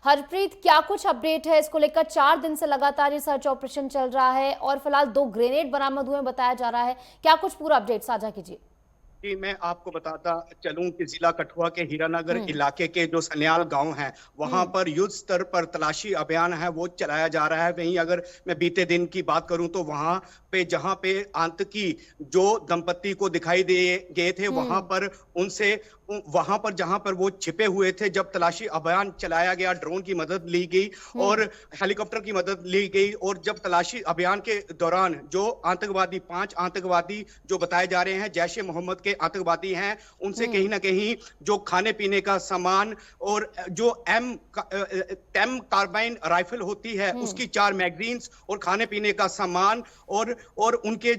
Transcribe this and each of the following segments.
हरप्रीत, क्या कुछ अपडेट है इसको लेकर? 4 दिन से लगातार ये सर्च ऑपरेशन चल रहा है और फिलहाल 2 ग्रेनेड बरामद हुए बताया जा रहा है। क्या कुछ पूरा अपडेट साझा कीजिए। जी, मैं आपको बताता चलूं कि जिला कठुआ के हीरानगर हम्म। इलाके के जो सन्याल गांव है, वहां हम्म। पर युद्ध स्तर पर तलाशी अभियान है वो चलाया जा रहा है। वहीं अगर मैं बीते दिन की बात करूं तो वहां पे जहां पे आतंकी जो दंपत्ति को दिखाई दे गए थे, वहां हम्म। पर उनसे वहां पर जहां पर वो छिपे हुए थे, जब तलाशी अभियान चलाया गया, ड्रोन की मदद ली गई और हम्म। हेलीकॉप्टर की मदद ली गई। और जब तलाशी अभियान के दौरान जो आतंकवादी 5 आतंकवादी जो बताए जा रहे हैं जैश ए मोहम्मद के आतंकवादी हैं, उनसे हम्म। कहीं ना कहीं जो खाने पीने का सामान और जो टेम कार्बाइन राइफल होती है हम्म। उसकी 4 मैगजीन्स और खाने पीने का सामान और उनके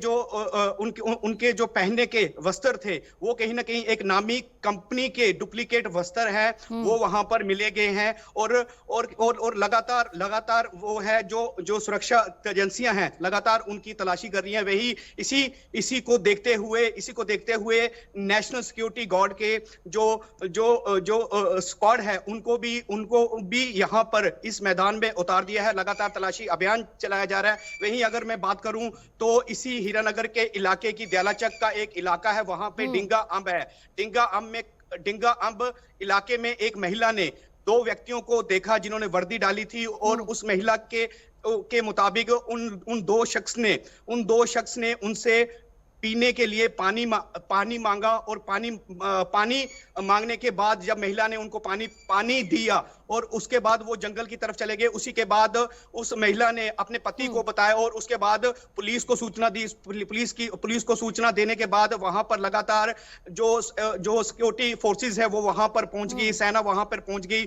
जो पहनने के वस्त्र थे, वो कहीं ना कहीं एक नामी कंपनी के डुप्लीकेट वस्त्र है, हम्म। वो वहां पर मिले गए हैं। और लगातार लगातार वो है जो जो सुरक्षा एजेंसियां हैं लगातार उनकी तलाशी कर रही हैं। वही इसी इसी को देखते हुए नेशनल सिक्योरिटी गार्ड के जो जो जो स्क्वाड है उनको भी यहां पर इस मैदान में उतार दिया है। लगातार तलाशी अभियान चलाया जा रहा है। वहीं अगर मैं बात करूं तो इसी हीरानगर के इलाके की दयालाचक का एक इलाका है, वहां पे हम्म। डिंगा अम्ब है। डिंगा अम्ब इलाके में एक महिला ने 2 व्यक्तियों को देखा जिन्होंने वर्दी डाली थी, और हम्म। उस महिला के मुताबिक उन दो शख्स ने उनसे पीने के लिए पानी मांगा। और पानी मांगने के बाद जब महिला ने उनको पानी पानी दिया और उसके बाद वो जंगल की तरफ चले गए। उसी के बाद उस महिला ने अपने पति हम्म। को बताया और उसके बाद पुलिस को सूचना दी। पुलिस को सूचना देने के बाद वहां पर लगातार जो सिक्योरिटी फोर्सेस है वो वहां पर पहुंच गई, हम्म। सेना वहां पर पहुंच गई,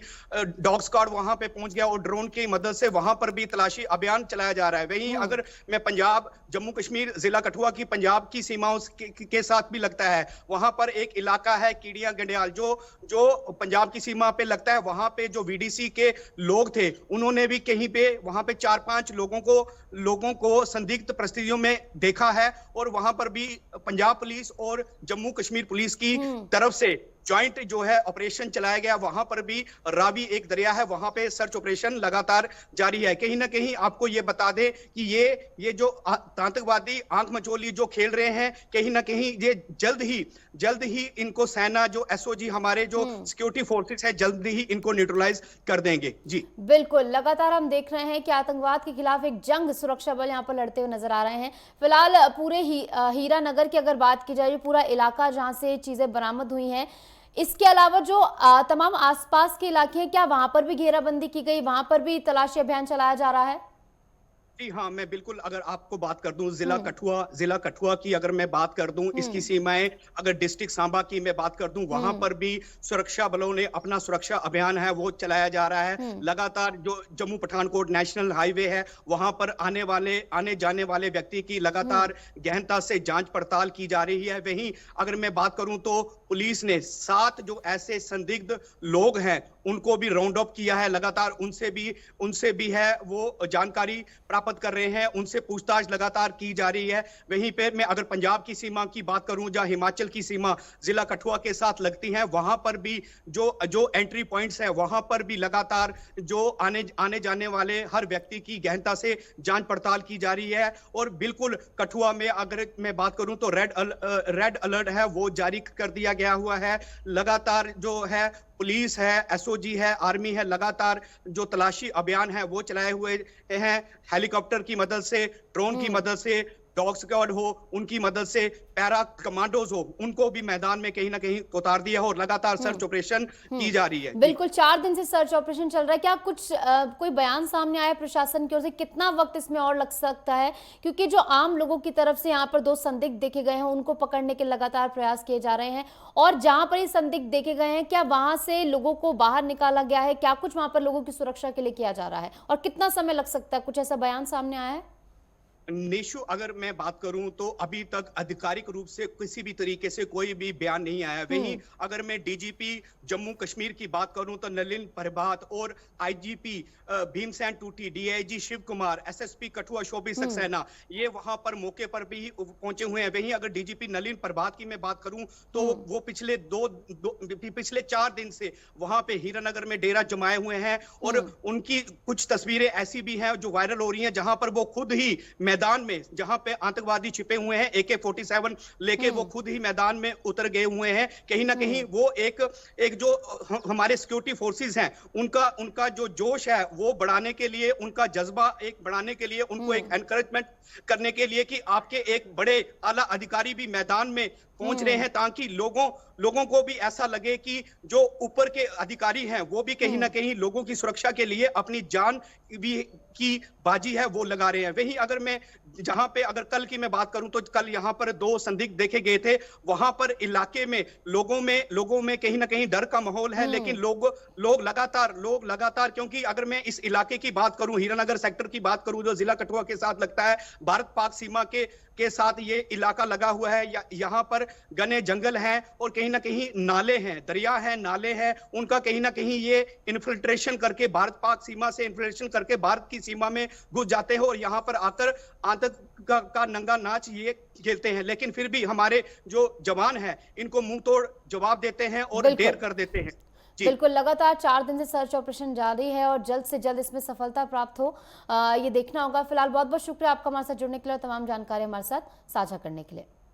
डॉग स्क्वाड वहां पे पहुंच गया और ड्रोन की मदद से वहां पर भी तलाशी अभियान चलाया जा रहा है। वहीं हम्म। अगर मैं पंजाब जम्मू कश्मीर जिला कठुआ की पंजाब की सीमाओं के साथ भी लगता है, वहां पर एक इलाका है कीड़िया गंडियाल जो जो पंजाब की सीमा पे लगता है। वहां पे जो वीडीसी के लोग थे उन्होंने भी कहीं पे वहां पे 4-5 लोगों को संदिग्ध परिस्थितियों में देखा है, और वहां पर भी पंजाब पुलिस और जम्मू कश्मीर पुलिस की हम्म। तरफ से ज्वाइंट जो है ऑपरेशन चलाया गया। वहां पर भी रावी एक दरिया है, वहां पे सर्च ऑपरेशन लगातार जारी है। कहीं ना कहीं आपको ये बता दें कि ये जो आतंकवादी आंख मचोली जो खेल रहे हैं, कहीं ना कहीं ये जल्द ही इनको सेना जो एसओजी हमारे जो हम्म। सिक्योरिटी फोर्सेस है जल्द ही इनको न्यूट्रलाइज कर देंगे। जी बिल्कुल, लगातार हम देख रहे हैं कि आतंकवाद के खिलाफ एक जंग सुरक्षा बल यहाँ पर लड़ते हुए नजर आ रहे हैं। फिलहाल पूरे हीरा नगर की अगर बात की जाए, पूरा इलाका जहाँ से चीजें बरामद हुई हैं, इसके अलावा जो तमाम आसपास के इलाके हैं, क्या वहां पर भी घेराबंदी की गई, वहां पर भी तलाशी अभियान चलाया जा रहा है? जी हाँ, मैं बिल्कुल अगर आपको बात कर दूं हम्म। जिला कठुआ की अगर मैं बात कर दूं, इसकी हम्म। सीमाएं अगर डिस्ट्रिक्ट सांबा की मैं बात कर दूं, वहां हम्म। पर भी सुरक्षा बलों ने अपना सुरक्षा अभियान है वो चलाया जा रहा है। हम्म। लगातार जो जम्मू पठानकोट नेशनल हाईवे है वहां पर आने जाने वाले व्यक्ति की हम्म। लगातार गहनता से जांच पड़ताल की जा रही है। वहीं अगर मैं बात करूं तो पुलिस ने 7 जो ऐसे संदिग्ध लोग हैं उनको भी राउंड अप किया है। लगातार उनसे भी है वो जानकारी प्राप्त कर रहे हैं, उनसे पूछताछ लगातार की जा रही है। वहीं पे मैं अगर पंजाब की सीमा की बात करूं, जहां हिमाचल की सीमा जिला कठुआ के साथ लगती है, वहां पर भी जो जो एंट्री पॉइंट्स हैं वहां पर भी लगातार जो आने जाने वाले हर व्यक्ति की गहनता से जांच पड़ताल की जा रही है। और बिल्कुल कठुआ में अगर मैं बात करूं तो रेड अलर्ट है वो जारी कर दिया गया हुआ है। लगातार जो है पुलिस है, एसओजी है, आर्मी है, लगातार जो तलाशी अभियान है वो चलाए हुए हैं। हेलीकॉप्टर की मदद से, ड्रोन की हम्म। मदद से, डॉग स्क्वाड हो उनकी मदद से, पैरा कमांडोज हो उनको भी मैदान में कहीं ना कहीं उतार दिया हो और लगातार सर्च ऑपरेशन की जा रही है। जी बिल्कुल, 4 दिन से सर्च ऑपरेशन चल रहा है। क्या कुछ कोई बयान सामने आया प्रशासन की ओर से, कितना वक्त इसमें और लग सकता है? क्योंकि जो आम लोगों की तरफ से यहाँ पर 2 संदिग्ध देखे गए हैं, उनको पकड़ने के लगातार प्रयास किए जा रहे हैं, और जहां पर ये संदिग्ध देखे गए हैं, क्या वहां से लोगों को बाहर निकाला गया है? क्या कुछ वहां पर लोगों की सुरक्षा के लिए किया जा रहा है और कितना समय लग सकता है? कुछ ऐसा बयान सामने आया है? निशु अगर मैं बात करूं तो अभी तक आधिकारिक रूप से किसी भी तरीके से कोई भी बयान नहीं आया। वहीं अगर मैं डीजीपी जम्मू कश्मीर की बात करूं तो नलिन प्रभात और आईजीपी भीमसेन टूटी, डीआईजी शिव कुमार, एसएसपी कठुआ शोभी सक्सेना ये वहां पर मौके पर भी पहुंचे हुए हैं। वहीं अगर डीजीपी नलिन प्रभात की मैं बात करूं तो वो पिछले 4 दिन से वहां पे हीरानगर में डेरा जमाए हुए हैं और उनकी कुछ तस्वीरें ऐसी भी हैं जो वायरल हो रही हैं जहां पर वो खुद ही मैदान में, जहां पे आतंकवादी छिपे हुए हैं, AK-47 लेके वो खुद ही मैदान में उतर गए हुए हैं। कहीं ना कहीं वो एक जो हमारे सिक्योरिटी फोर्सेस हैं उनका जो जोश है वो बढ़ाने के लिए, उनका जज्बा एक बढ़ाने के लिए, उनको एक एनकरेजमेंट करने के लिए कि आपके एक बड़े आला अधिकारी भी मैदान में पहुंच रहे हैं ताकि लोगों को भी ऐसा लगे कि जो ऊपर के अधिकारी हैं वो भी कहीं ना कहीं लोगों की सुरक्षा के लिए अपनी जान भी की बाजी है वो लगा रहे हैं। वहीं अगर मैं जहां पे अगर कल की मैं बात करूं तो कल यहां पर 2 संदिग्ध देखे गए थे। वहां पर इलाके में लोगों में कहीं ना कहीं डर का माहौल है, लेकिन लोग लगातार क्योंकि अगर मैं इस इलाके की बात करूं, हीरानगर सेक्टर की बात करूं जो जिला कठुआ के साथ लगता है, भारत पाक सीमा के साथ ये इलाका लगा हुआ है। यहाँ पर घने जंगल हैं और कहीं ना कहीं नाले हैं, दरिया हैं, नाले हैं, उनका कहीं ना कहीं ये इन्फिल्ट्रेशन करके भारत पाक सीमा से इन्फिल्ट्रेशन करके भारत की सीमा में घुस जाते हैं और यहाँ पर आकर आतंक का नंगा नाच ये खेलते हैं। लेकिन फिर भी हमारे जो जवान हैं इनको मुंह तोड़ जवाब देते हैं और ढेर कर देते हैं। बिल्कुल, लगातार 4 दिन से सर्च ऑपरेशन जारी है और जल्द से जल्द इसमें सफलता प्राप्त हो ये देखना होगा। फिलहाल बहुत बहुत शुक्रिया आपका हमारे साथ जुड़ने के लिए और तमाम जानकारी हमारे साथ साझा करने के लिए।